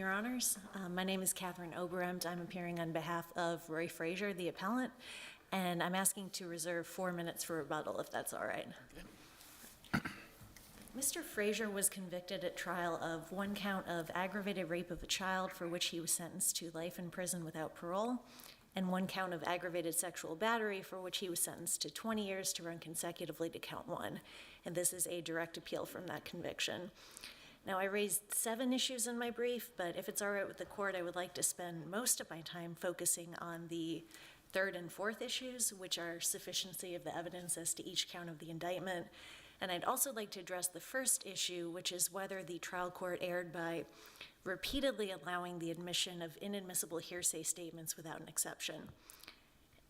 Your Honors. My name is Catherine Oberemt. I'm appearing on behalf of Roy Frazier, the appellant, and I'm asking to reserve 4 minutes for rebuttal, if that's all right. Okay. Mr. Frazier was convicted at trial of 1 count of aggravated rape of a child, for which he was sentenced to life in prison without parole, and 1 count of aggravated sexual battery, for which he was sentenced to 20 years to run consecutively to count 1. And this is a direct appeal from that conviction. Now, I raised 7 issues in my brief, but if it's all right with the court, I would like to spend most of my time focusing on the 3rd and 4th issues, which are sufficiency of the evidence as to each count of the indictment. And I'd also like to address the 1st issue, which is whether the trial court erred by repeatedly allowing the admission of inadmissible hearsay statements without an exception.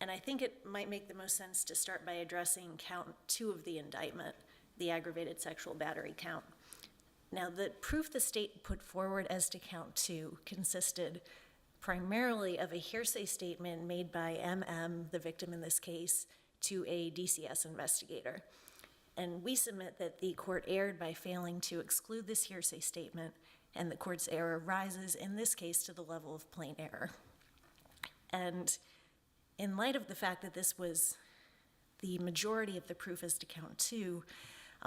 And I think it might make the most sense to start by addressing count 2 of the indictment, the aggravated sexual battery count. Now, the proof the state put forward as to count 2 consisted primarily of a hearsay statement made by MM, the victim in this case, to a DCS investigator. And we submit that the court erred by failing to exclude this hearsay statement, and the court's error rises in this case to the level of plain error. And in light of the fact that this was the majority of the proof as to count 2,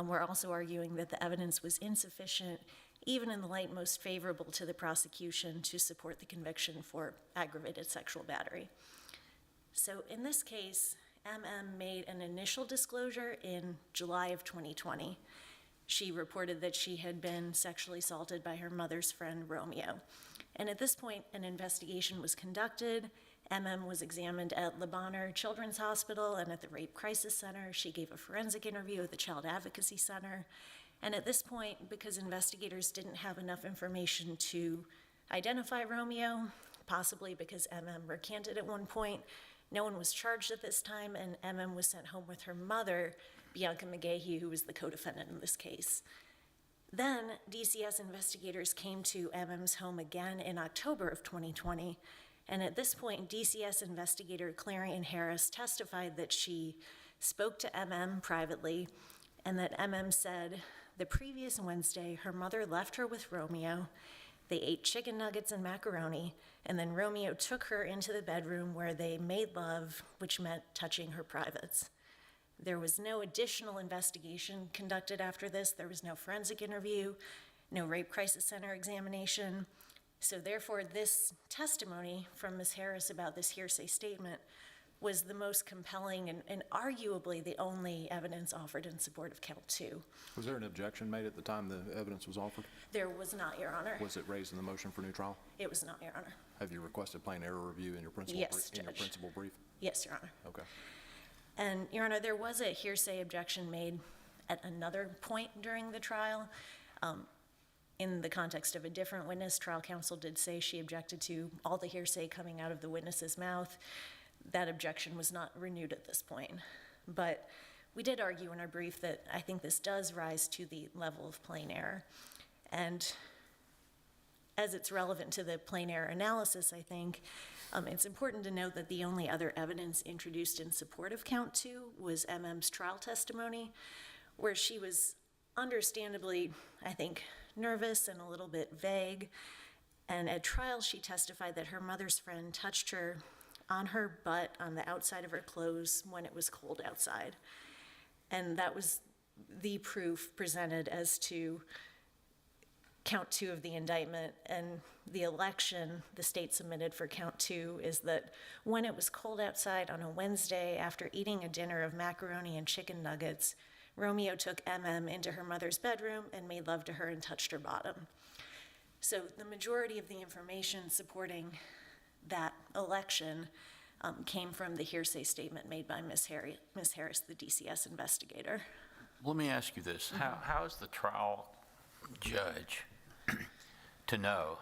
we're also arguing that the evidence was insufficient, even in the light most favorable to the prosecution, to support the conviction for aggravated sexual battery. So in this case, MM made an initial disclosure in July of 2020. She reported that she had been sexually assaulted by her mother's friend, Romeo. And at this point, an investigation was conducted. MM was examined at Le Bonheur Children's Hospital and at the Rape Crisis Center. She gave a forensic interview at the Child Advocacy Center. And at this point, because investigators didn't have enough information to identify Romeo, possibly because MM recanted at one point, no one was charged at this time, and MM was sent home with her mother, Bionka McGaughy, who was the co-defendant in this case. Then, DCS investigators came to MM's home again in October of 2020, and at this point, DCS investigator Clarion Harris testified that she spoke to MM privately, and that MM said the previous Wednesday, her mother left her with Romeo. They ate chicken nuggets and macaroni, and then Romeo took her into the bedroom where they made love, which meant touching her privates. There was no additional investigation conducted after this. There was no forensic interview, no rape crisis center examination. So therefore, this testimony from Ms. Harris about this hearsay statement was the most compelling and arguably the only evidence offered in support of count 2. Was there an objection made at the time the evidence was offered? There was not, Your Honor. Was it raised in the motion for new trial? It was not, Your Honor. Have you requested plain error review in your principal, Yes, in your principal brief? Yes, Your Honor. Okay. And, Your Honor, there was a hearsay objection made at another point during the trial. In the context of a different witness, trial counsel did say she objected to all the hearsay coming out of the witness's mouth. That objection was not renewed at this point. But we did argue in our brief that I think this does rise to the level of plain error. And as it's relevant to the plain error analysis, I think it's important to note that the only other evidence introduced in support of count 2 was MM's trial testimony, where she was understandably, I think, nervous and a little bit vague. And at trial, she testified that her mother's friend touched her on her butt on the outside of her clothes when it was cold outside. And that was the proof presented as to count 2 of the indictment. And the election the state submitted for count 2 is that when it was cold outside on a Wednesday after eating a dinner of macaroni and chicken nuggets, Romeo took MM into her mother's bedroom and made love to her and touched her bottom. So the majority of the information supporting that election came from the hearsay statement made by Ms. Harris, the DCS investigator. Let me ask you this. How is the trial judge to know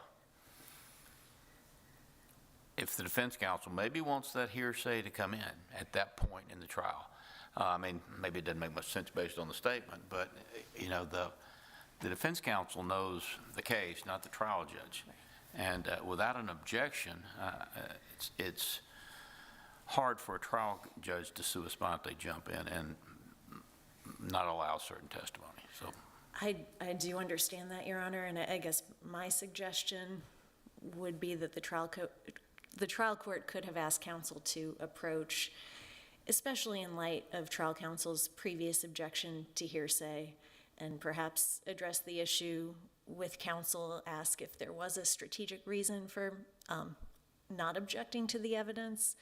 if the defense counsel maybe wants that hearsay to come in at that point in the trial? I mean, maybe it doesn't make much sense based on the statement, but, you know, the defense counsel knows the case, not the trial judge. And without an objection, it's hard for a trial judge to sua sponte jump in and not allow certain testimony. So I do understand that, Your Honor, and I guess my suggestion would be that the trial court could have asked counsel to approach, especially in light of trial counsel's previous objection to hearsay, and perhaps address the issue with counsel, ask if there was a strategic reason for not objecting to the evidence.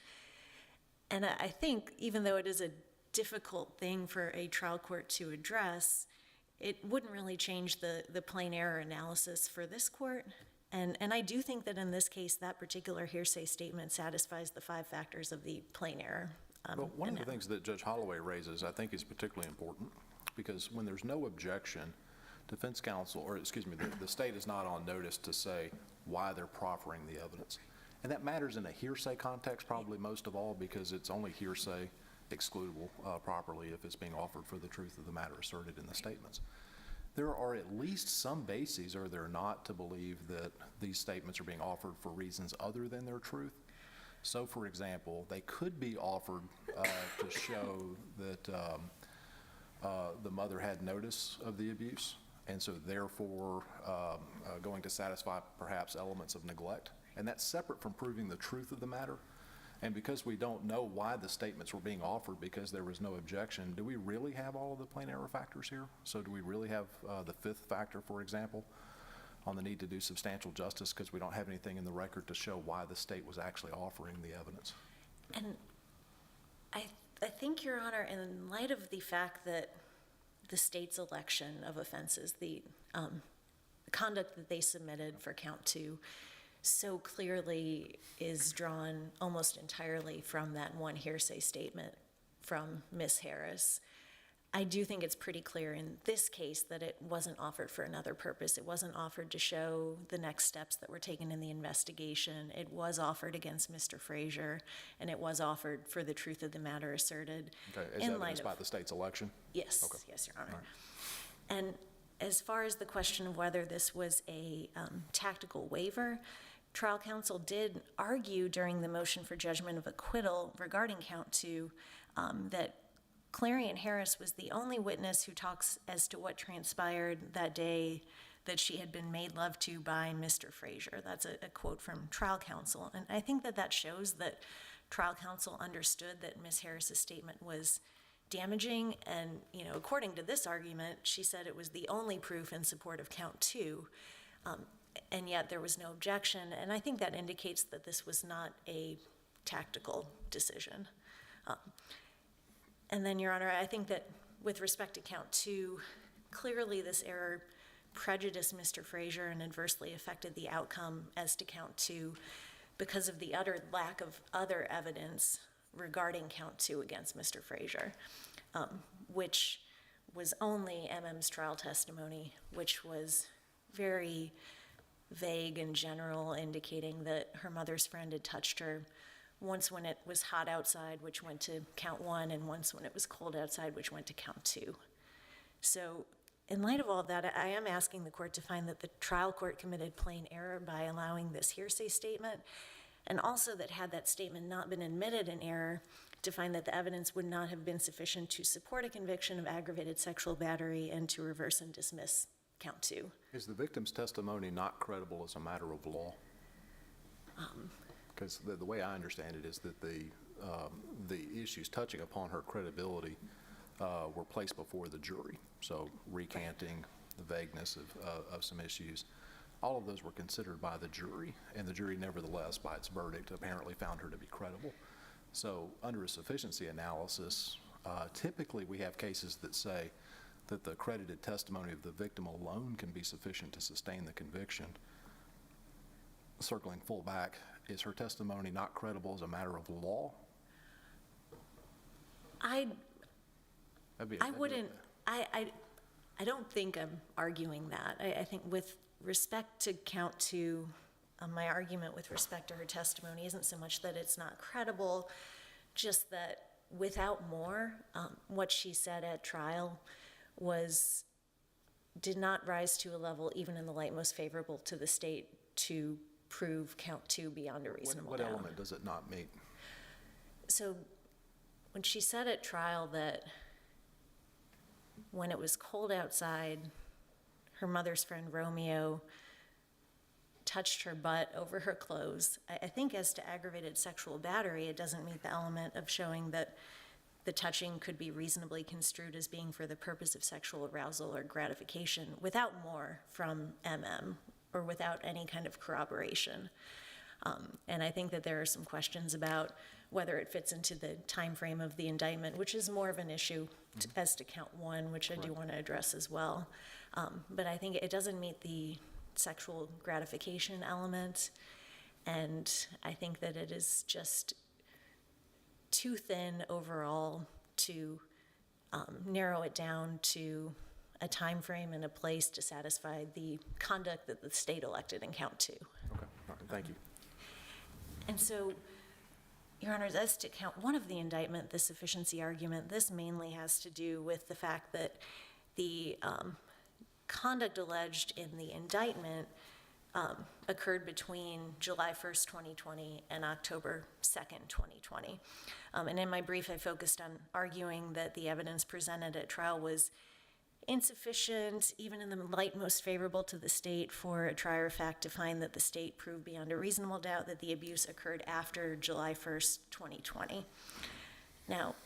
And I think, even though it is a difficult thing for a trial court to address, it wouldn't really change the plain error analysis for this court. And I do think that in this case, that particular hearsay statement satisfies the 5 factors of the plain error. Well, one of the things that Judge Holloway raises, I think, is particularly important, because when there's no objection, defense counsel, or excuse me, the state is not on notice to say why they're proffering the evidence. And that matters in a hearsay context probably most of all, because it's only hearsay excludable properly if it's being offered for the truth of the matter asserted in the statements. There are at least some bases, are there not, to believe that these statements are being offered for reasons other than their truth. So, for example, they could be offered to show that the mother had notice of the abuse, and so therefore going to satisfy perhaps elements of neglect. And that's separate from proving the truth of the matter. And because we don't know why the statements were being offered because there was no objection, do we really have all of the plain error factors here? So do we really have the 5th factor, for example, on the need to do substantial justice because we don't have anything in the record to show why the state was actually offering the evidence? And I think, Your Honor, in light of the fact that the state's election of offenses, the conduct that they submitted for count 2, so clearly is drawn almost entirely from that one hearsay statement from Ms. Harris. I do think it's pretty clear in this case that it wasn't offered for another purpose. It wasn't offered to show the next steps that were taken in the investigation. It was offered against Mr. Frazier, and it was offered for the truth of the matter asserted. Okay, is evidence by the state's election? Yes, Okay. yes, Your Honor. All right. And as far as the question of whether this was a tactical waiver, trial counsel did argue during the motion for judgment of acquittal regarding count 2 that Clarion Harris was the only witness who talks as to what transpired that day that she had been made love to by Mr. Frazier. That's a quote from trial counsel. And I think that shows that trial counsel understood that Ms. Harris's statement was damaging. And, according to this argument, she said it was the only proof in support of count 2. And yet there was no objection. And I think that indicates that this was not a tactical decision. And then, Your Honor, I think that with respect to count 2, clearly this error prejudiced Mr. Frazier and adversely affected the outcome as to count 2 because of the utter lack of other evidence regarding count 2 against Mr. Frazier, which was only MM's trial testimony, which was very vague and general, indicating that her mother's friend had touched her once when it was hot outside, which went to count 1, and once when it was cold outside, which went to count 2. So in light of all of that, I am asking the court to find that the trial court committed plain error by allowing this hearsay statement, and also that had that statement not been admitted in error, to find that the evidence would not have been sufficient to support a conviction of aggravated sexual battery and to reverse and dismiss count 2. Is the victim's testimony not credible as a matter of law? Because the way I understand it is that the issues touching upon her credibility were placed before the jury. So recanting, the vagueness of some issues, all of those were considered by the jury, and the jury nevertheless, by its verdict, apparently found her to be credible. So under a sufficiency analysis, typically we have cases that say that the credited testimony of the victim alone can be sufficient to sustain the conviction. Circling full back, is her testimony not credible as a matter of law? I don't think I'm arguing that. I think with respect to count 2, my argument with respect to her testimony isn't so much that it's not credible, just that without more, what she said at trial did not rise to a level, even in the light most favorable to the state, to prove count 2 beyond a reasonable doubt. What element does it not meet? So when she said at trial that when it was cold outside, her mother's friend Romeo touched her butt over her clothes. I think as to aggravated sexual battery, it doesn't meet the element of showing that the touching could be reasonably construed as being for the purpose of sexual arousal or gratification without more from MM or without any kind of corroboration. And I think that there are some questions about whether it fits into the time frame of the indictment, which is more of an issue as to count one, which I do want to address as well. But I think it doesn't meet the sexual gratification element, and I think that it is just too thin overall to narrow it down to a time frame and a place to satisfy the conduct that the state elected in count two. Okay, all right, thank you. And so, Your Honors, as to count one of the indictment, the sufficiency argument, this mainly has to do with the fact that the conduct alleged in the indictment occurred between July 1st, 2020 and October 2nd, 2020. And in my brief, I focused on arguing that the evidence presented at trial was insufficient, even in the light most favorable to the state, for a trier of fact to find that the state proved beyond a reasonable doubt that the abuse occurred after July 1st, 2020. Now,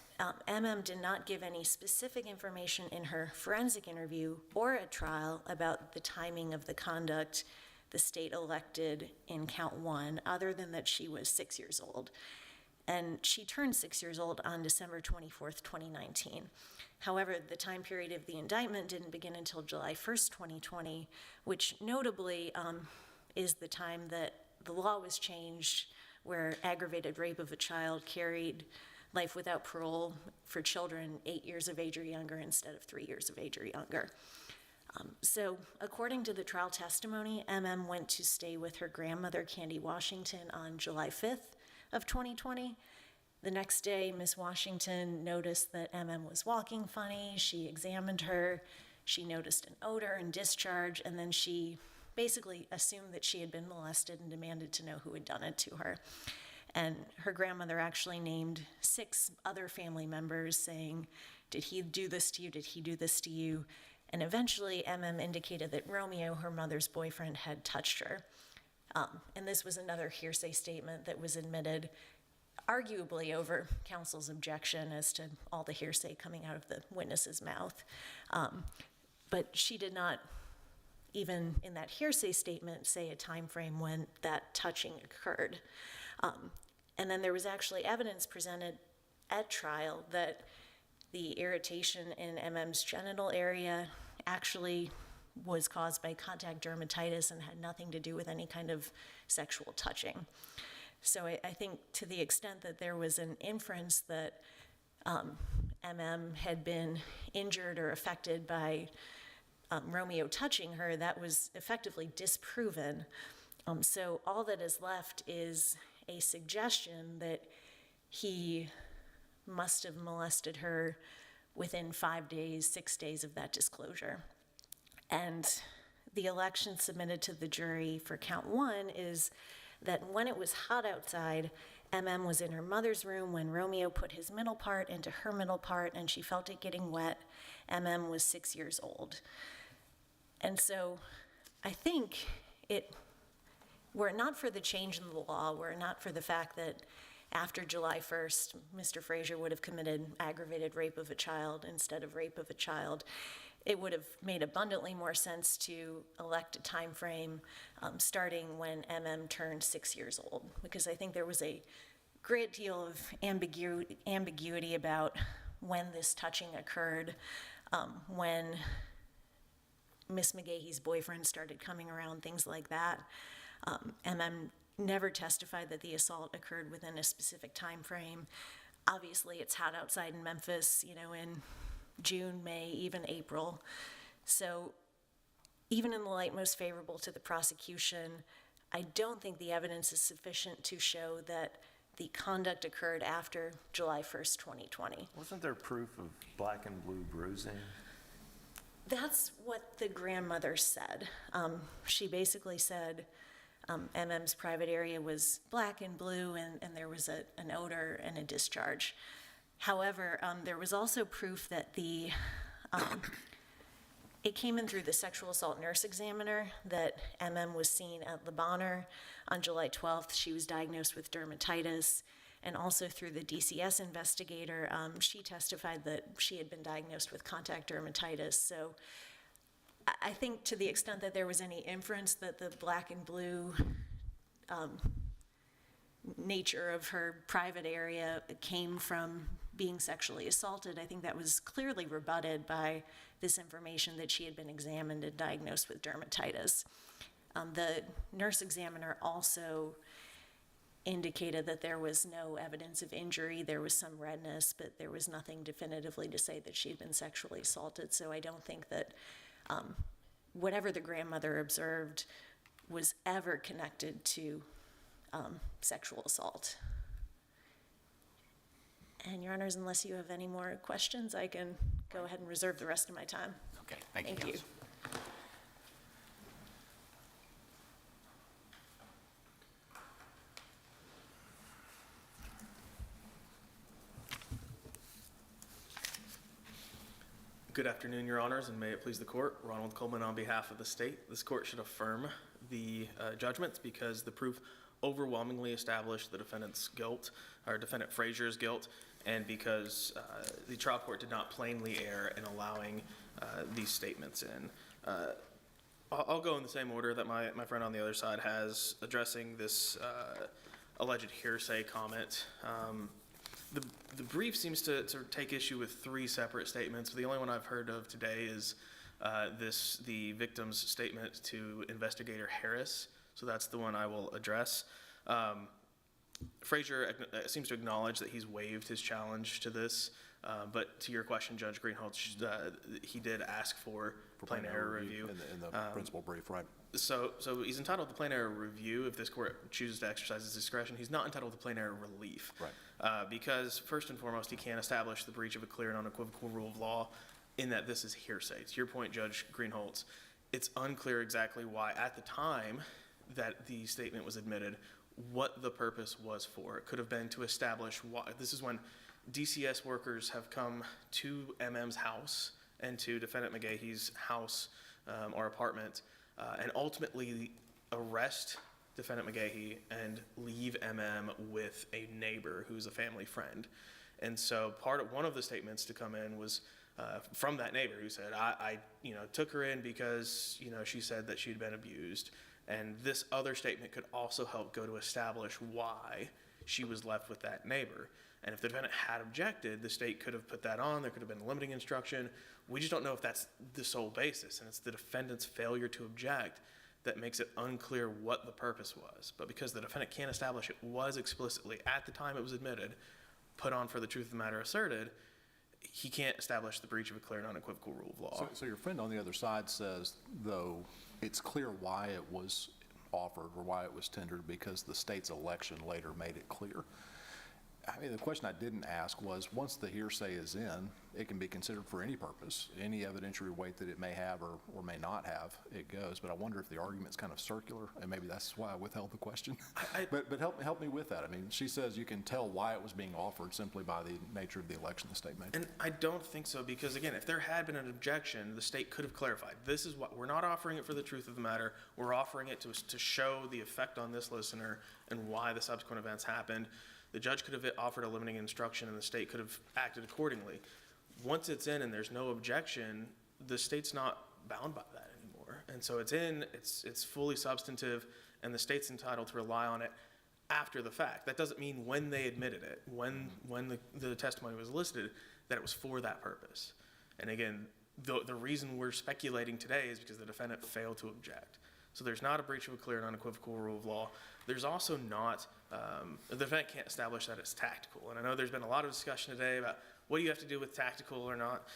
MM did not give any specific information in her forensic interview or at trial about the timing of the conduct the state elected in count one, other than that she was 6 years old. And she turned 6 years old on December 24th, 2019. However, the time period of the indictment didn't begin until July 1st, 2020, which notably is the time that the law was changed, where aggravated rape of a child carried life without parole for children 8 years of age or younger instead of 3 years of age or younger. So according to the trial testimony, MM went to stay with her grandmother, Candy Washington, on July 5th of 2020. The next day, Ms. Washington noticed that MM was walking funny. She examined her. She noticed an odor and discharge, and then she basically assumed that she had been molested and demanded to know who had done it to her. And her grandmother actually named 6 other family members, saying, "Did he do this to you? Did he do this to you?" And eventually, MM indicated that Romeo, her mother's boyfriend, had touched her. And this was another hearsay statement that was admitted, arguably over counsel's objection as to all the hearsay coming out of the witness's mouth. But she did not, even in that hearsay statement, say a time frame when that touching occurred. And then there was actually evidence presented at trial that the irritation in MM's genital area actually was caused by contact dermatitis and had nothing to do with any kind of sexual touching. So I think to the extent that there was an inference that MM had been injured or affected by Romeo touching her, that was effectively disproven. So all that is left is a suggestion that he must have molested her within 5 days, 6 days of that disclosure. And the election submitted to the jury for count one is that when it was hot outside, MM was in her mother's room when Romeo put his middle part into her middle part and she felt it getting wet. MM was 6 years old. And so I think were it not for the change in the law, were it not for the fact that after July 1st, Mr. Frazier would have committed aggravated rape of a child instead of rape of a child, it would have made abundantly more sense to elect a time frame starting when MM turned 6 years old, because I think there was a great deal of ambiguity about when this touching occurred, when Miss McGaughy's boyfriend started coming around, things like that. MM never testified that the assault occurred within a specific time frame. Obviously, it's hot outside in Memphis, in June, May, even April. So even in the light most favorable to the prosecution, I don't think the evidence is sufficient to show that the conduct occurred after July 1st, 2020. Wasn't there proof of black and blue bruising? That's what the grandmother said. She basically said MM's private area was black and blue, and there was an odor and a discharge. However, there was also proof that the It came in through the sexual assault nurse examiner that MM was seen at Le Bonheur on July 12th. She was diagnosed with dermatitis. And also through the DCS investigator, she testified that she had been diagnosed with contact dermatitis. So I think to the extent that there was any inference that the black and blue nature of her private area came from being sexually assaulted, I think that was clearly rebutted by this information that she had been examined and diagnosed with dermatitis. The nurse examiner also indicated that there was no evidence of injury. There was some redness, but there was nothing definitively to say that she had been sexually assaulted. So I don't think that whatever the grandmother observed was ever connected to sexual assault. And Your Honors, unless you have any more questions, I can go ahead and reserve the rest of my time. Okay, thank you, Thank you. counsel. Good afternoon, Your Honors, and may it please the court. Ronald Coleman on behalf of the state. This court should affirm the judgments because the proof overwhelmingly established the defendant's guilt, or defendant Frazier's guilt, and because the trial court did not plainly err in allowing these statements in. I'll go in the same order that my friend on the other side has, addressing this alleged hearsay comment. The brief seems to sort of take issue with three separate statements. The only one I've heard of today is the victim's statement to Investigator Harris. So that's the one I will address. Frazier seems to acknowledge that he's waived his challenge to this. But to your question, Judge Greenholz, he did ask for plain error review. In the principal brief, right? So he's entitled to plain error review if this court chooses to exercise his discretion. He's not entitled to plain error relief. Right. Because first and foremost, he can't establish the breach of a clear and unequivocal rule of law in that this is hearsay. To your point, Judge Greenholz, it's unclear exactly why at the time that the statement was admitted, what the purpose was for. It could have been to establish why. This is when DCS workers have come to MM's house and to Defendant McGaughy's house or apartment and ultimately arrest Defendant McGaughy and leave MM with a neighbor who's a family friend. And so one of the statements to come in was from that neighbor who said, I took her in because, she said that she'd been abused. And this other statement could also help go to establish why she was left with that neighbor. And if the defendant had objected, the state could have put that on. There could have been limiting instruction. We just don't know if that's the sole basis. And it's the defendant's failure to object that makes it unclear what the purpose was. But because the defendant can't establish it was explicitly, at the time it was admitted, put on for the truth of the matter asserted, he can't establish the breach of a clear and unequivocal rule of law. So your friend on the other side says, though, it's clear why it was offered or why it was tendered because the state's election later made it clear. I mean, the question I didn't ask was, once the hearsay is in, it can be considered for any purpose. Any evidentiary weight that it may have or may not have, it goes. But I wonder if the argument's kind of circular, and maybe that's why I withheld the question. But help me with that. I mean, she says you can tell why it was being offered simply by the nature of the election the state made. And I don't think so, because again, if there had been an objection, the state could have clarified. This is what, we're not offering it for the truth of the matter. We're offering it to show the effect on this listener and why the subsequent events happened. The judge could have offered a limiting instruction and the state could have acted accordingly. Once it's in and there's no objection, the state's not bound by that anymore. And so it's fully substantive, and the state's entitled to rely on it after the fact. That doesn't mean when they admitted it, when the testimony was elicited, that it was for that purpose. And again, the reason we're speculating today is because the defendant failed to object. So there's not a breach of a clear and unequivocal rule of law. There's also not, the defendant can't establish that it's tactical. And I know there's been a lot of discussion today about what do you have to do with tactical or not.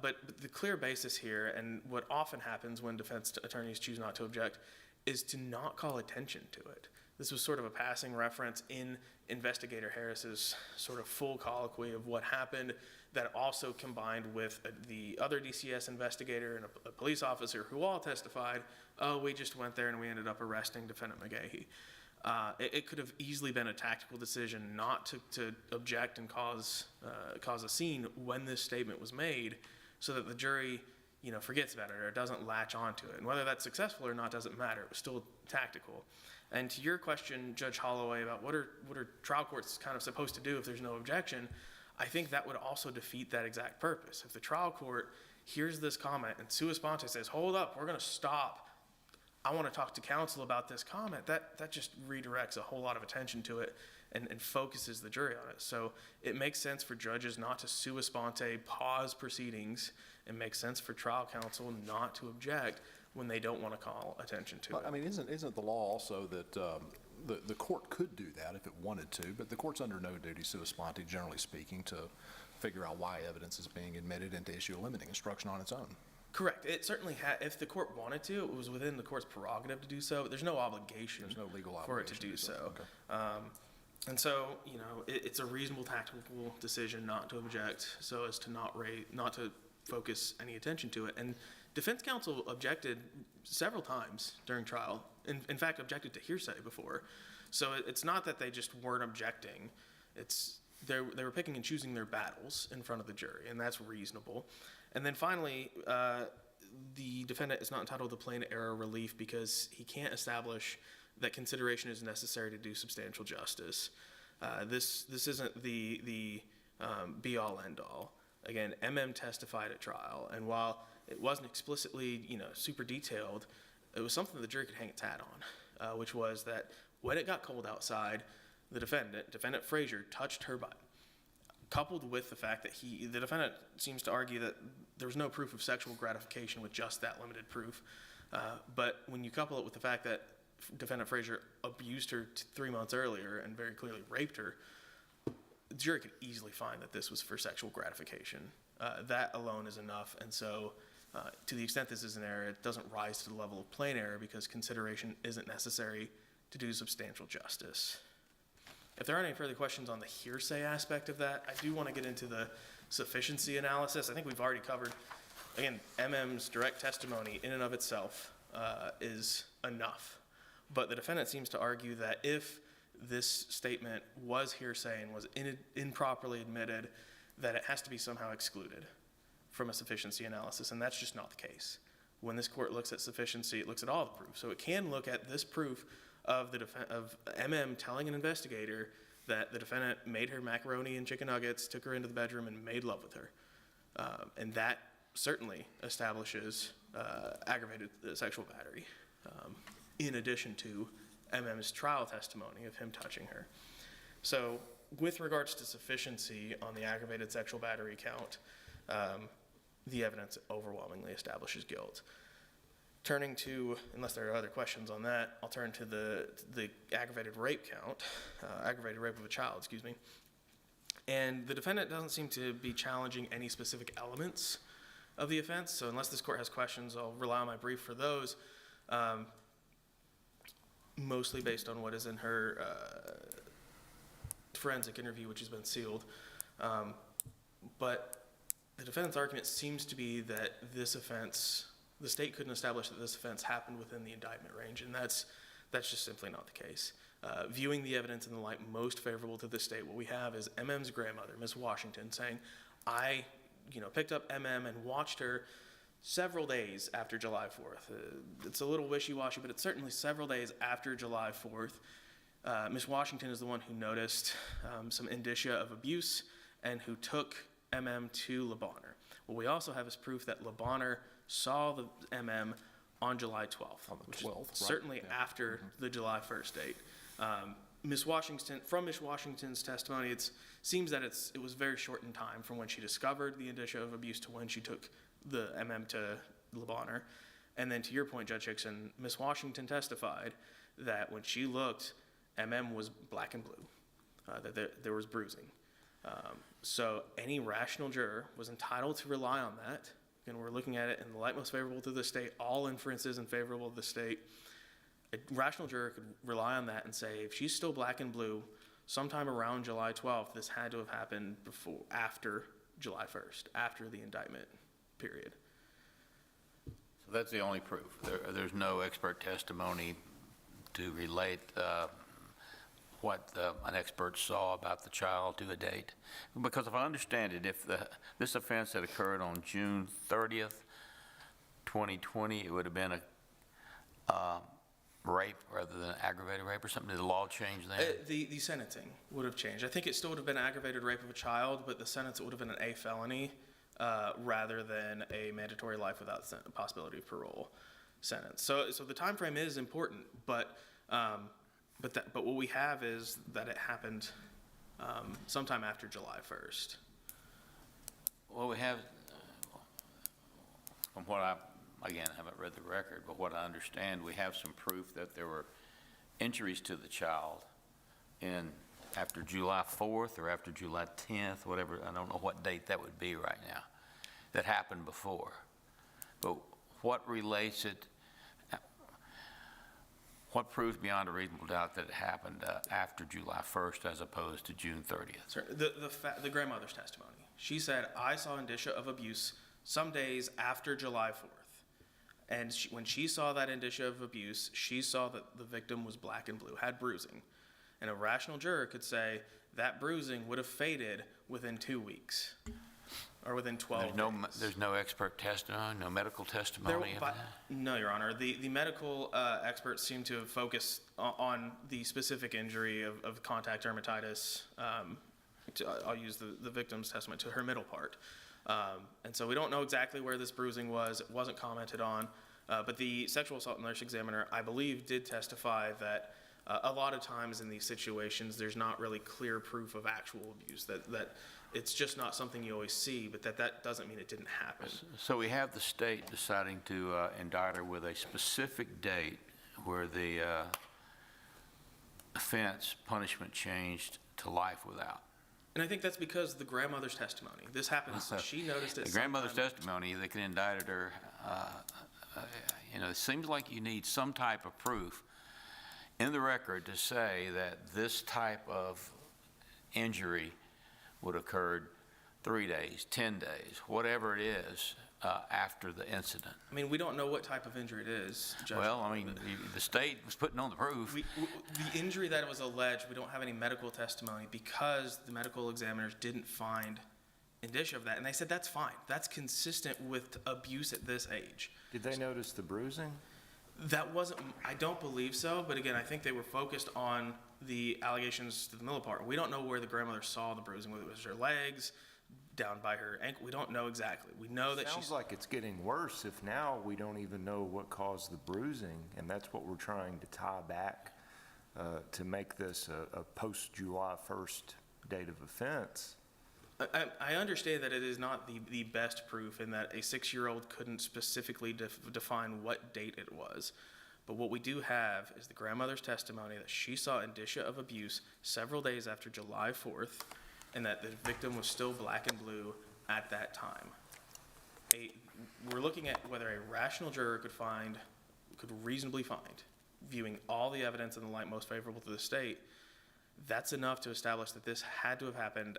But the clear basis here, and what often happens when defense attorneys choose not to object, is to not call attention to it. This was sort of a passing reference in Investigator Harris's sort of full colloquy of what happened, that also combined with the other DCS investigator and a police officer who all testified, oh, we just went there and we ended up arresting Defendant McGaughy. It could have easily been a tactical decision not to object and cause a scene when this statement was made, so that the jury, forgets about it or doesn't latch onto it. And whether that's successful or not doesn't matter. It was still tactical. And to your question, Judge Holloway, about what are trial courts kind of supposed to do if there's no objection, I think that would also defeat that exact purpose. If the trial court hears this comment and sua sponte says, hold up, we're going to stop, I want to talk to counsel about this comment, that just redirects a whole lot of attention to it and focuses the jury on it. So it makes sense for judges not to sua sponte pause proceedings. It makes sense for trial counsel not to object when they don't want to call attention to it. But, I mean, isn't the law also that the court could do that if it wanted to, but the court's under no duty sua sponte, generally speaking, to figure out why evidence is being admitted and to issue a limiting instruction on its own? Correct. It certainly if the court wanted to, it was within the court's prerogative to do so, but there's no obligation. There's no legal for it to obligation do so. Okay. And so, it's a reasonable tactical decision not to object so as to not to focus any attention to it. And defense counsel objected several times during trial. In fact, objected to hearsay before. So it's not that they just weren't objecting. They were picking and choosing their battles in front of the jury, and that's reasonable. And then finally, the defendant is not entitled to plain error relief because he can't establish that consideration is necessary to do substantial justice. This isn't the be-all, end-all. Again, testified at trial, and while it wasn't explicitly, super detailed, it was something the jury could hang its hat on, which was that when it got cold outside, the defendant Frazier, touched her butt, coupled with the fact that the defendant seems to argue that there was no proof of sexual gratification with just that limited proof. But when you couple it with the fact that defendant Frazier abused her 3 months earlier and very clearly raped her, the jury could easily find that this was for sexual gratification. That alone is enough. And so to the extent this is an error, it doesn't rise to the level of plain error because consideration isn't necessary to do substantial justice. If there aren't any further questions on the hearsay aspect of that, I do want to get into the sufficiency analysis. I think we've already covered, again, MM's direct testimony in and of itself is enough. But the defendant seems to argue that if this statement was hearsay and was improperly admitted, that it has to be somehow excluded from a sufficiency analysis, and that's just not the case. When this court looks at sufficiency, it looks at all the proof. So it can look at this proof of MM telling an investigator that the defendant made her macaroni and chicken nuggets, took her into the bedroom, and made love with her. And that certainly establishes aggravated sexual battery, in addition to MM's trial testimony of him touching her. So with regards to sufficiency on the aggravated sexual battery count, the evidence overwhelmingly establishes guilt. Turning to, unless there are other questions on that, I'll turn to the aggravated rape count, aggravated rape of a child, excuse me. And the defendant doesn't seem to be challenging any specific elements of the offense, so unless this court has questions, I'll rely on my brief for those, mostly based on what is in her forensic interview, which has been sealed. But the defendant's argument seems to be that this offense, the state couldn't establish that this offense happened within the indictment range, and that's just simply not the case. Viewing the evidence in the light most favorable to the state, what we have is MM's grandmother, Miss Washington, saying, I picked up MM and watched her several days after July 4th. It's a little wishy-washy, but it's certainly several days after July 4th. Miss Washington is the one who noticed some indicia of abuse and who took MM to Le Bonheur. What we also have is proof that Le Bonheur saw the MM on July 12th, On the which 12th, is right? certainly Yeah. after the July 1st date. Miss Washington's testimony, it seems that it was very short in time from when she discovered the indicia of abuse to when she took the MM to Le Bonheur. And then to your point, Judge Hickson, Miss Washington testified that when she looked, MM was black and blue, that there was bruising. So any rational juror was entitled to rely on that. Again, we're looking at it in the light most favorable to the state, all inferences in favorable to the state. A rational juror could rely on that and say, if she's still black and blue, sometime around July 12th, this had to have happened after July 1st, after the indictment period. So that's the only proof. There's no expert testimony to relate what an expert saw about the child to a date. Because if I understand it, if this offense had occurred on June 30th, 2020, it would have been a rape rather than aggravated rape or something? Did the law change there? The sentencing would have changed. I think it still would have been aggravated rape of a child, but the sentence would have been an A felony rather than a mandatory life without possibility of parole sentence. So the time frame is important, but what we have is that it happened sometime after July 1st. Well, we have, from what again, I haven't read the record, but what I understand, we have some proof that there were injuries to the child after July 4th or after July 10th, whatever, I don't know what date that would be right now, that happened before. But what relates it, what proves beyond a reasonable doubt that it happened after July 1st as opposed to June 30th? Sir, the grandmother's testimony. She said, I saw indicia of abuse some days after July 4th. And when she saw that indicia of abuse, she saw that the victim was black and blue, had bruising. And a rational juror could say that bruising would have faded within 2 weeks or within 12 days. There's no expert testimony, no medical testimony of that? No, Your Honor. The medical experts seem to have focused on the specific injury of contact dermatitis. I'll use the victim's testimony to her middle part. And so we don't know exactly where this bruising was. It wasn't commented on. But the sexual assault nurse examiner, I believe, did testify that a lot of times in these situations, there's not really clear proof of actual abuse, that it's just not something you always see, but that doesn't mean it didn't happen. So we have the state deciding to indict her with a specific date where the offense punishment changed to life without. And I think that's because of the grandmother's testimony. This happens, she noticed it. The grandmother's testimony, they can indict her, it seems like you need some type of proof in the record to say that this type of injury would have occurred 3 days, 10 days, whatever it is, after the incident. I mean, we don't know what type of injury it is, Judge. Well, I mean, the state was putting on the proof. The injury that was alleged, we don't have any medical testimony because the medical examiners didn't find indicia of that. And they said that's fine. That's consistent with abuse at this age. Did they notice the bruising? That wasn't, I don't believe so, but again, I think they were focused on the allegations to the middle part. We don't know where the grandmother saw the bruising, whether it was her legs, down by her ankle. We don't know exactly. We know that Sounds like it's getting worse if now we don't even know what caused the bruising, and that's what we're trying to tie back to make this a post-July 1st date of offense. I understand that it is not the best proof in that a 6-year-old couldn't specifically define what date it was. But what we do have is the grandmother's testimony that she saw indicia of abuse several days after July 4th, and that the victim was still black and blue at that time. We're looking at whether a rational juror could reasonably find, viewing all the evidence in the light most favorable to the state, that's enough to establish that this had to have happened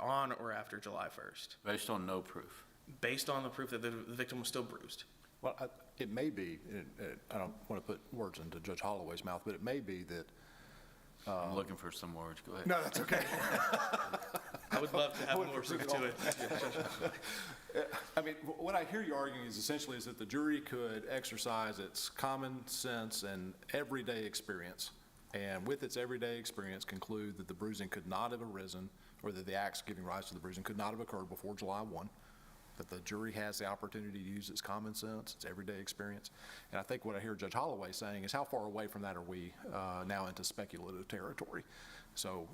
on or after July 1st. Based on no proof. Based on the proof that the victim was still bruised. Well, it may be, I don't want to put words into Judge Holloway's mouth, but it may be that. I'm looking for some words. Go ahead. No, that's okay. I would love to have more proof to it. I mean, what I hear you arguing is essentially is that the jury could exercise its common sense and everyday experience, and with its everyday experience conclude that the bruising could not have arisen, or that the acts giving rise to the bruising could not have occurred before July 1. That the jury has the opportunity to use its common sense, its everyday experience. And I think what I hear Judge Holloway saying is how far away from that are we now into speculative territory? So,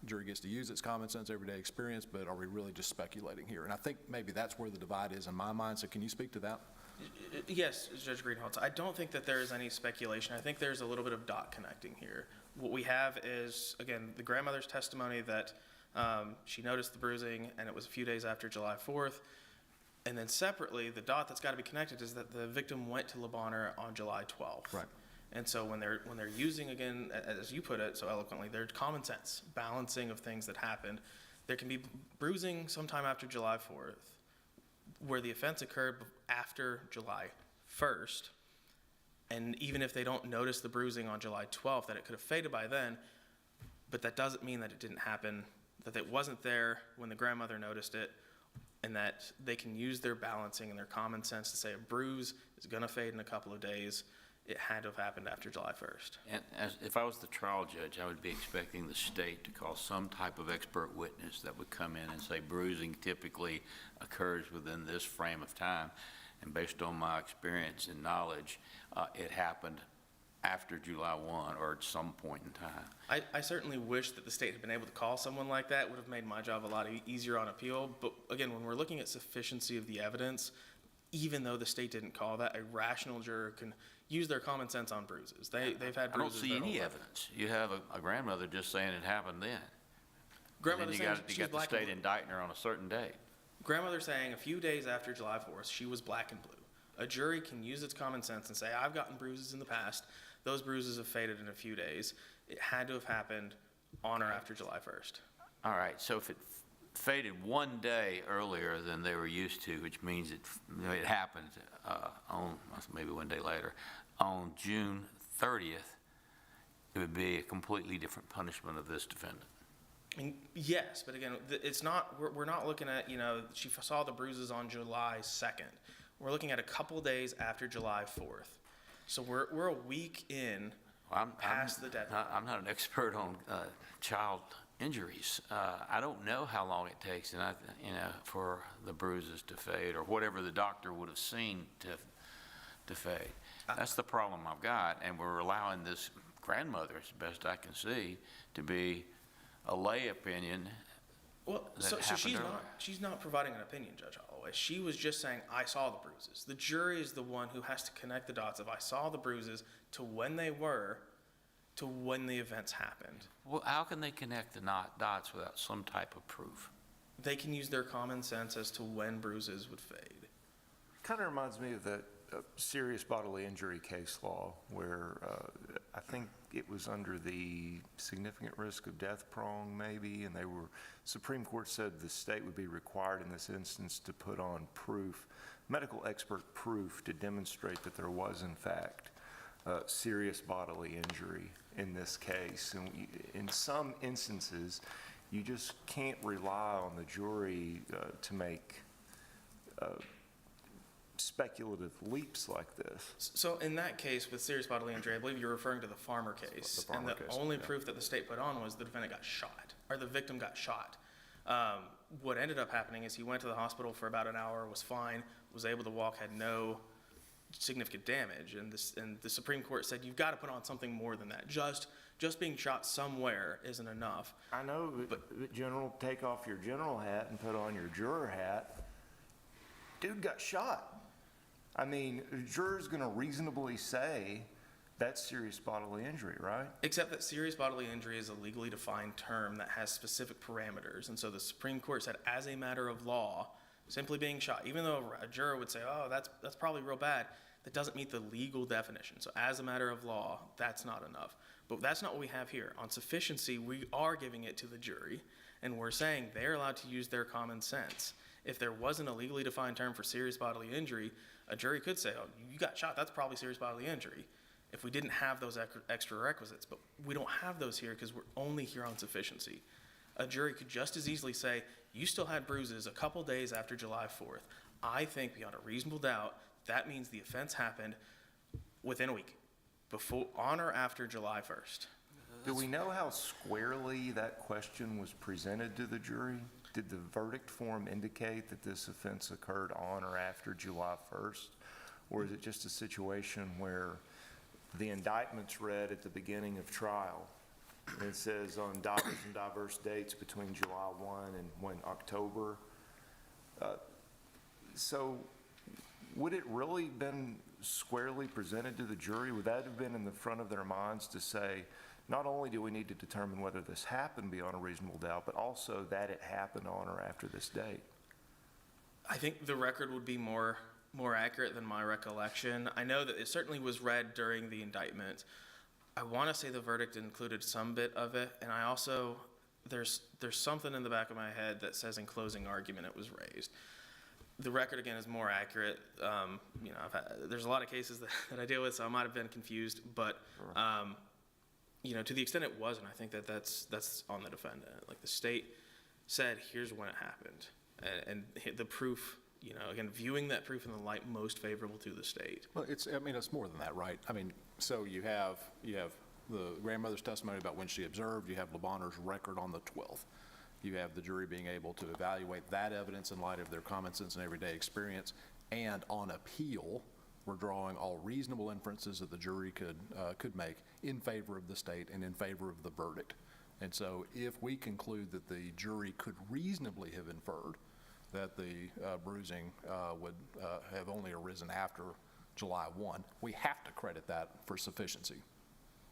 jury gets to use its common sense, everyday experience, but are we really just speculating here? And I think maybe that's where the divide is in my mind. So can you speak to that? Yes, Judge Greenholz. I don't think that there is any speculation. I think there's a little bit of dot connecting here. What we have is, again, the grandmother's testimony that she noticed the bruising and it was a few days after July 4th. And then separately, the dot that's got to be connected is that the victim went to Le Bonheur on July 12th. Right. And so when they're using, again, as you put it so eloquently, their common sense, balancing of things that happened, there can be bruising sometime after July 4th, where the offense occurred after July 1st. And even if they don't notice the bruising on July 12th, that it could have faded by then, but that doesn't mean that it didn't happen, that it wasn't there when the grandmother noticed it, and that they can use their balancing and their common sense to say a bruise is going to fade in a couple of days. It had to have happened after July 1st. And if I was the trial judge, I would be expecting the state to call some type of expert witness that would come in and say bruising typically occurs within this frame of time. And based on my experience and knowledge, it happened after July 1 or at some point in time. I certainly wish that the state had been able to call someone like that. It would have made my job a lot easier on appeal. But again, when we're looking at sufficiency of the evidence, even though the state didn't call that, a rational juror can use their common sense on bruises. They've had I don't bruises. see their any whole life. evidence. You have a grandmother just saying it happened then. Grandmother And saying then she's you got the black and state blue. indicting her on a certain date. Grandmother saying a few days after July 4th, she was black and blue. A jury can use its common sense and say, I've gotten bruises in the past. Those bruises have faded in a few days. It had to have happened on or after July 1st. All right, so if it faded one day earlier than they were used to, which means it happened on, maybe one day later, on June 30th, it would be a completely different punishment of this defendant. I mean, yes, but again, it's not, we're not looking at, she saw the bruises on July 2nd. We're looking at a couple days after July 4th. So we're a week in past the deadline. I'm not an expert on child injuries. I don't know how long it takes, and for the bruises to fade or whatever the doctor would have seen to fade. That's the problem I've got, and we're allowing this grandmother, as best I can see, to be a lay opinion. Well, that so happened earlier. she's not providing an opinion, Judge Holloway. She was just saying, I saw the bruises. The jury is the one who has to connect the dots of I saw the bruises to when they were, to when the events happened. Well, how can they connect the dots without some type of proof? They can use their common sense as to when bruises would fade. Kind of reminds me of that serious bodily injury case law where I think it was under the significant risk of death prong maybe, and Supreme Court said the state would be required in this instance to put on proof, medical expert proof to demonstrate that there was in fact serious bodily injury in this case. And in some instances, you just can't rely on the jury to make speculative leaps like this. So in that case, with serious bodily injury, I believe you're referring to the Farmer case. The Farmer and the case, only yeah. proof that the state put on was the defendant got shot, or the victim got shot. What ended up happening is he went to the hospital for about an hour, was fine, was able to walk, had no significant damage. And the Supreme Court said, you've got to put on something more than that. Just being shot somewhere isn't enough. I know, but General, take off your general hat and put on your juror hat. Dude got shot. I mean, a juror's going to reasonably say that's serious bodily injury, right? Except that serious bodily injury is a legally defined term that has specific parameters. And so the Supreme Court said, as a matter of law, simply being shot, even though a juror would say, oh, that's probably real bad, that doesn't meet the legal definition. So as a matter of law, that's not enough. But that's not what we have here. On sufficiency, we are giving it to the jury, and we're saying they're allowed to use their common sense. If there wasn't a legally defined term for serious bodily injury, a jury could say, oh, you got shot, that's probably serious bodily injury, if we didn't have those extra requisites. But we don't have those here because we're only here on sufficiency. A jury could just as easily say, you still had bruises a couple days after July 4th. I think beyond a reasonable doubt, that means the offense happened within a week, on or after July 1st. Do we know how squarely that question was presented to the jury? Did the verdict form indicate that this offense occurred on or after July 1st? Or is it just a situation where the indictment's read at the beginning of trial, and it says on diverse dates between July 1 and when October? So would it really been squarely presented to the jury? Would that have been in the front of their minds to say, not only do we need to determine whether this happened beyond a reasonable doubt, but also that it happened on or after this date? I think the record would be more accurate than my recollection. I know that it certainly was read during the indictment. I want to say the verdict included some bit of it, and I also, there's something in the back of my head that says in closing argument it was raised. The record, again, is more accurate. There's a lot of cases that I deal with, so I might have been confused, but to the extent it wasn't, I think that's on the defendant. Like, the state said, here's when it happened. and the proof, again, viewing that proof in the light most favorable to the state. Well, it's more than that, right? I mean, so you have the grandmother's testimony about when she observed, you have LeBonner's record on the 12th. You have the jury being able to evaluate that evidence in light of their common sense and everyday experience, and on appeal, we're drawing all reasonable inferences that the jury could make in favor of the state and in favor of the verdict. And so if we conclude that the jury could reasonably have inferred that the bruising would have only arisen after July 1, we have to credit that for sufficiency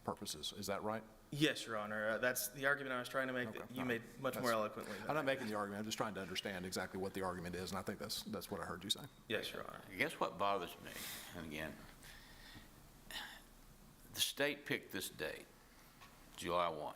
purposes. Is that right? Yes, Your Honor. That's the argument I was trying to make, that you made much more eloquently. I'm not making the argument. I'm just trying to understand exactly what the argument is, and I think that's what I heard you say. Yes, Your Honor. I guess what bothers me, and again, the state picked this date, July 1.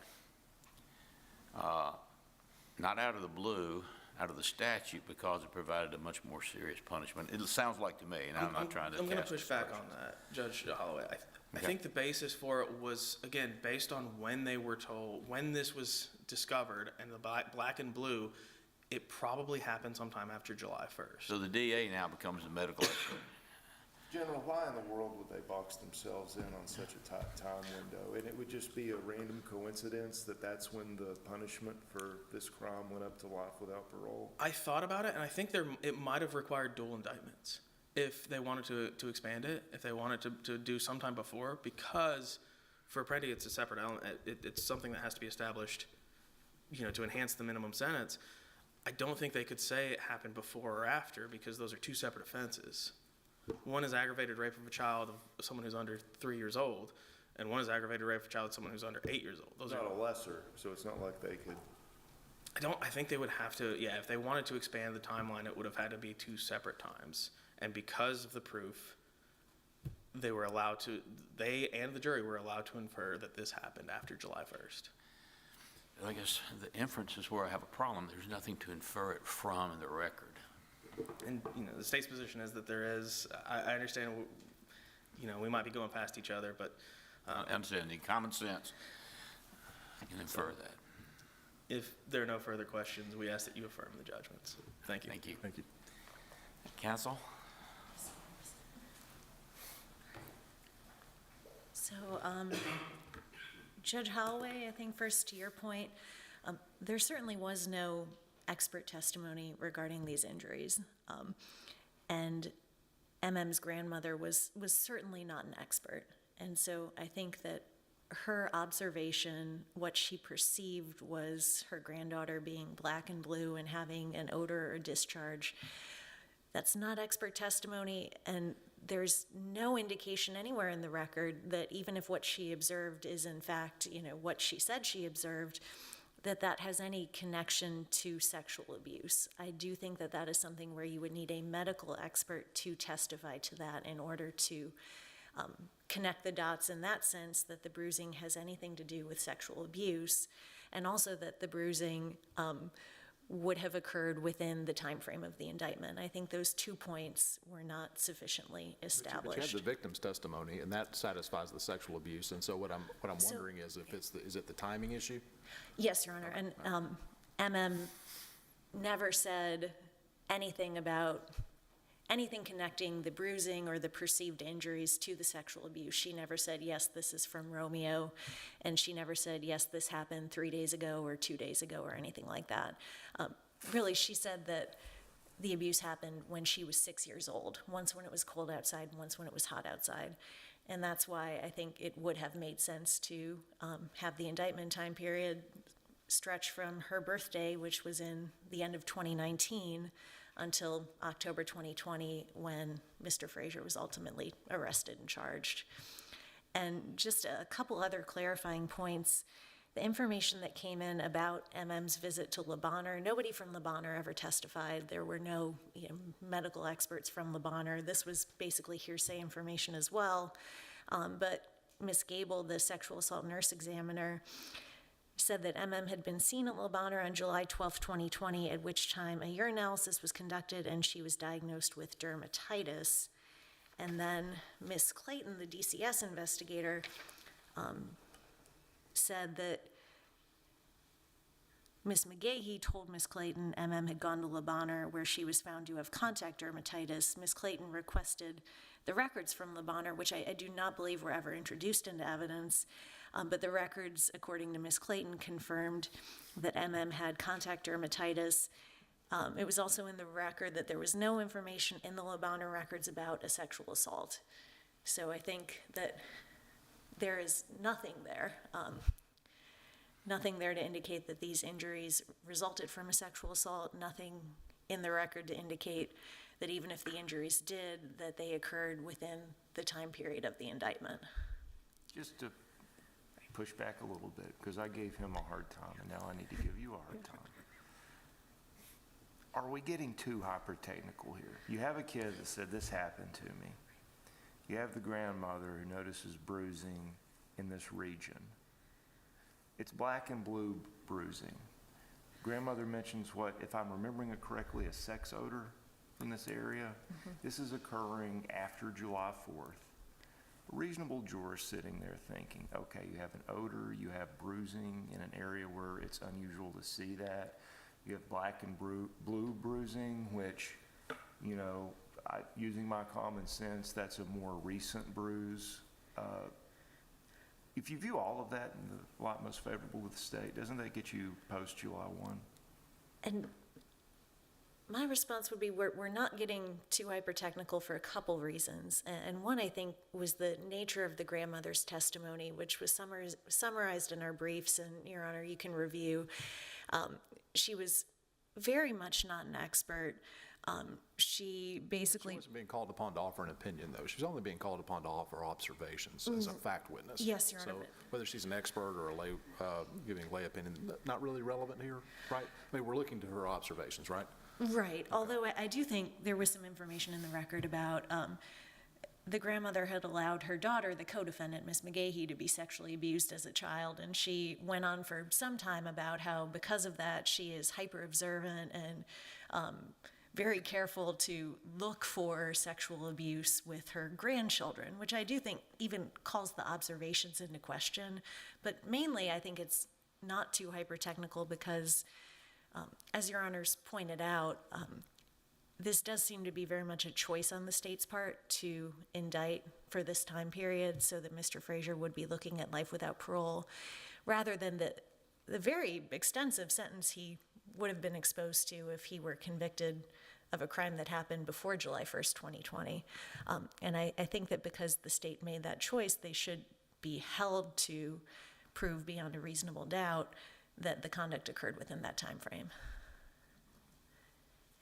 Not out of the blue, out of the statute, because it provided a much more serious punishment. It sounds like to me, and I'm not trying to I'm going to cast push back on aspersions. that, Judge Holloway. I Okay. think the basis for it was, again, based on when they were told, when this was discovered, and the black and blue, it probably happened sometime after July 1st. So the DA now becomes the medical expert. General, why in the world would they box themselves in on such a tight time window? And it would just be a random coincidence that that's when the punishment for this crime went up to life without parole? I thought about it, and I think it might have required dual indictments if they wanted to expand it, if they wanted to do sometime before, because for Apprendi, it's a separate element. It's something that has to be established, to enhance the minimum sentence. I don't think they could say it happened before or after, because those are two separate offenses. One is aggravated rape of a child of someone who's under 3 years old, and one is aggravated rape of a child of someone who's under 8 years old. It's not a lesser, so it's not like they could. I think they would have to, if they wanted to expand the timeline, it would have had to be two separate times. And because of the proof, they and the jury were allowed to infer that this happened after July 1st. I guess the inference is where I have a problem. There's nothing to infer it from in the record. And, the state's position is that there is. I understand, we might be going past each other, but I understand the common sense. I can infer that. if there are no further questions, we ask that you affirm the judgments. Thank you. Thank you. Thank you. Counsel? So, Judge Holloway, I think first to your point, there certainly was no expert testimony regarding these injuries. And MM's grandmother was certainly not an expert. And so I think that her observation, what she perceived was her granddaughter being black and blue and having an odor or discharge. That's not expert testimony, and there's no indication anywhere in the record that even if what she observed is in fact, what she said she observed, that has any connection to sexual abuse. I do think that is something where you would need a medical expert to testify to that in order to connect the dots in that sense, that the bruising has anything to do with sexual abuse, and also that the bruising would have occurred within the time frame of the indictment. I think those 2 points were not sufficiently But established. you have the victim's testimony, and that satisfies the sexual abuse. And so what I'm So- wondering is if is it the timing issue? Yes, Your Honor, and MM never said anything about anything connecting the bruising or the perceived injuries to the sexual abuse. She never said, yes, this is from Romeo, and she never said, yes, this happened 3 days ago or 2 days ago or anything like that. Really, she said that the abuse happened when she was 6 years old, once when it was cold outside, once when it was hot outside. And that's why I think it would have made sense to have the indictment time period stretch from her birthday, which was in the end of 2019, until October 2020, when Mr. Frazier was ultimately arrested and charged. And just a couple other clarifying points. The information that came in about MM's visit to Le Bonheur, nobody from Le Bonheur ever testified. There were no medical experts from Le Bonheur. This was basically hearsay information as well. But Ms. Gable, the sexual assault nurse examiner, said that MM had been seen at Le Bonheur on July 12, 2020, at which time a urinalysis was conducted and she was diagnosed with dermatitis. And then Ms. Clayton, the DCS investigator, said that Ms. McGaughy told Ms. Clayton MM had gone to Le Bonheur where she was found to have contact dermatitis. Ms. Clayton requested the records from Le Bonheur, which I do not believe were ever introduced into evidence, but the records, according to Ms. Clayton, confirmed that MM had contact dermatitis. It was also in the record that there was no information in the Le Bonheur records about a sexual assault. So I think that there is nothing there. Nothing there to indicate that these injuries resulted from a sexual assault, nothing in the record to indicate that even if the injuries did, that they occurred within the time period of the indictment. Just to push back a little bit, because I gave him a hard time, and now I need to give you a hard time. Are we getting too hyper-technical here? You have a kid that said, this happened to me. You have the grandmother who notices bruising in this region. It's black and blue bruising. Grandmother mentions what, if I'm remembering it correctly, a sex odor in this area. This is occurring after July 4th. A reasonable juror sitting there thinking, okay, you have an odor, you have bruising in an area where it's unusual to see that. You have black and blue bruising, which, you know, using my common sense, that's a more recent bruise. If you view all of that in the light most favorable with the state, doesn't that get you post-July 1? And my response would be we're not getting too hyper-technical for a couple reasons. And one, I think, was the nature of the grandmother's testimony, which was summarized in our briefs, and, Your Honor, you can review. She was very much not an expert. She basically... She wasn't being called upon to offer an opinion, though. She's only being called upon to offer observations as a fact witness. Yes, Your Honor. So whether she's an expert or a lay, giving lay opinion, not really relevant here, right? I mean, we're looking to her observations, right? Right, although I do think there was some information in the record about the grandmother had allowed her daughter, the co-defendant, Ms. McGaughy, to be sexually abused as a child, and she went on for some time about how, because of that, she is hyper-observant and very careful to look for sexual abuse with her grandchildren, which I do think even calls the observations into question. But mainly, I think it's not too hyper-technical because, as Your Honors pointed out, this does seem to be very much a choice on the state's part to indict for this time period so that Mr. Frazier would be looking at life without parole, rather than the very extensive sentence he would have been exposed to if he were convicted of a crime that happened before July 1st, 2020. And I think that because the state made that choice, they should be held to prove beyond a reasonable doubt that the conduct occurred within that time frame.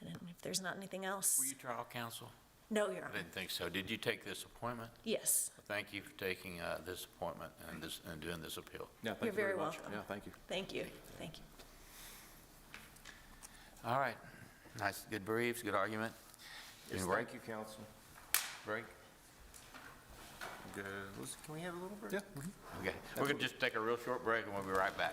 And if there's not anything else. Were you trial counsel? No, Your I Honor. didn't think so. Did you take this appointment? Yes. Thank you for taking this appointment and doing this appeal. Yeah, thank You're you very very much. welcome. Yeah, thank you. Thank you. Thank you. All right. Nice, good briefs, good argument. Yes, Any break? thank you, counsel. Break? Good. Can we have a little break? Yeah. Okay. We're going to just take a real short break and we'll be right back.